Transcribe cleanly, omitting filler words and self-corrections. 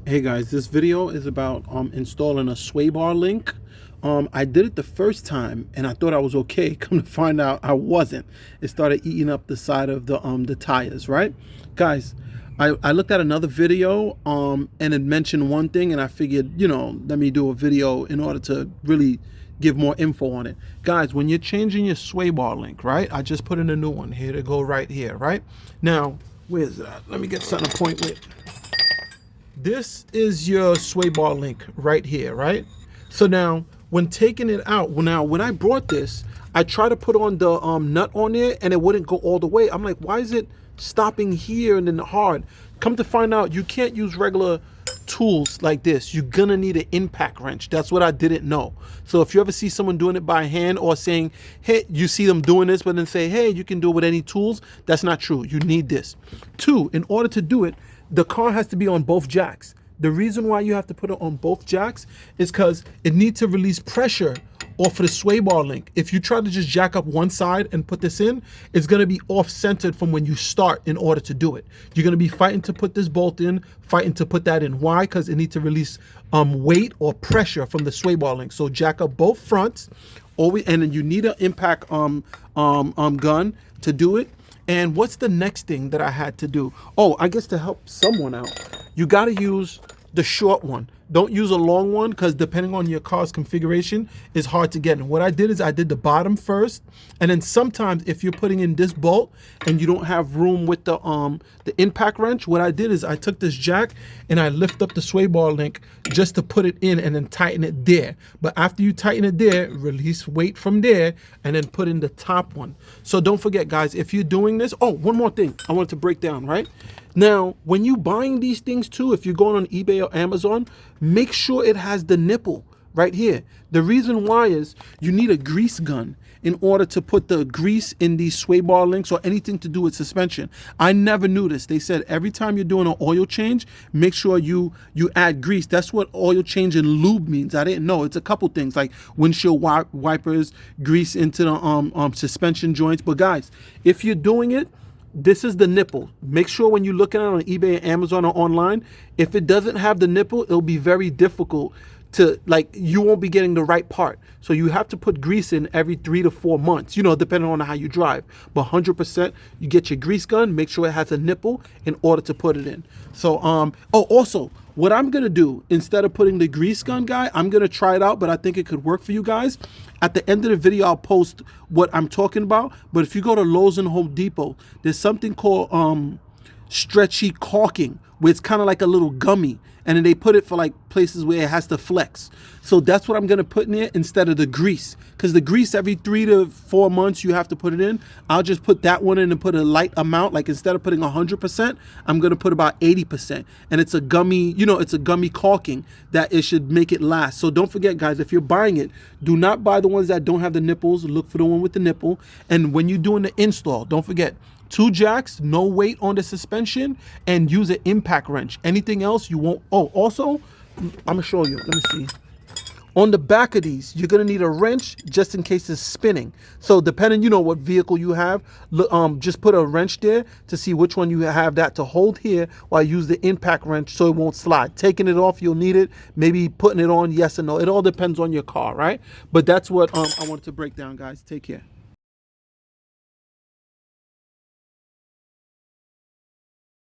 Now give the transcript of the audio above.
Hey guys, this video is about installing a sway bar link. I did it the first time and I thought I was okay. Come to find out I wasn't. It started eating up the side of the tires, right? Guys, I looked at another video and it mentioned one thing and I figured, let me do a video in order to really give more info on it. Guys, when you're changing your sway bar link, right? I just put in a new one here to go right here, right? Now, where's that? Let me get something to point with. This is your sway bar link right here, right? So now when taking it out, when I brought this, I tried to put on the nut on there and it wouldn't go all the way. I'm like, why is it stopping here and then hard? Come to find out, you can't use regular tools like this. You're gonna need an impact wrench. That's what I didn't know. So if you ever see someone doing it by hand or saying, hey, you see them doing this, but then say, hey, you can do it with any tools, that's not true. You need this. Two, in order to do it, the car has to be on both jacks. The reason why you have to put it on both jacks is because it needs to release pressure off of the sway bar link. If you try to just jack up one side and put this in, it's gonna be off-centered from when you start in order to do it. You're gonna be fighting to put this bolt in, fighting to put that in. Why? Because it needs to release weight or pressure from the sway bar link. So jack up both fronts, and then you need an impact gun to do it. And what's the next thing that I had to do? Oh, I guess to help someone out, you got to use the short one. Don't use a long one because depending on your car's configuration, it's hard to get in. What I did is I did the bottom first, and then sometimes if you're putting in this bolt and you don't have room with the impact wrench, what I did is I took this jack and I lift up the sway bar link just to put it in and then tighten it there. But after you tighten it there, release weight from there and then put in the top one. So don't forget, guys, if you're doing this, oh, one more thing I wanted to break down, right? Now, when you buying these things too, if you're going on eBay or Amazon, make sure it has the nipple right here. The reason why is you need a grease gun in order to put the grease in these sway bar links or anything to do with suspension. I never knew this. They said every time you're doing an oil change, make sure you add grease. That's what oil change and lube means. I didn't know. It's a couple things like windshield wipers, grease into the suspension joints. But guys, if you're doing it, this is the nipple. Make sure when you look at it on eBay, Amazon, or online, if it doesn't have the nipple, it'll be very difficult to, you won't be getting the right part. So you have to put grease in every 3 to 4 months, depending on how you drive. But 100%, you get your grease gun, make sure it has a nipple in order to put it in. So, also, what I'm gonna do, instead of putting the grease gun, guy, I'm gonna try it out, but I think it could work for you guys. At the end of the video, I'll post what I'm talking about. But if you go to Lowe's and Home Depot, there's something called stretchy caulking, where it's kind of like a little gummy, and then they put it for places where it has to flex. So that's what I'm gonna put in there instead of the grease, because the grease every 3 to 4 months you have to put it in. I'll just put that one in and put a light amount. Like instead of putting 100%, I'm gonna put about 80%, and it's a gummy, it's a gummy caulking that it should make it last. So don't forget, guys, if you're buying it, do not buy the ones that don't have the nipples. Look for the one with the nipple. And when you're doing the install, don't forget, 2 jacks, no weight on the suspension, and use an impact wrench. Anything else you won't. Oh, also, I'm gonna show you. Let me see. On the back of these, you're gonna need a wrench just in case it's spinning. So depending, what vehicle you have, just put a wrench there to see which one you have that to hold here while you use the impact wrench so it won't slide. Taking it off, you'll need it. Maybe putting it on, yes or no. It all depends on your car, right? But that's what I wanted to break down, guys. Take care.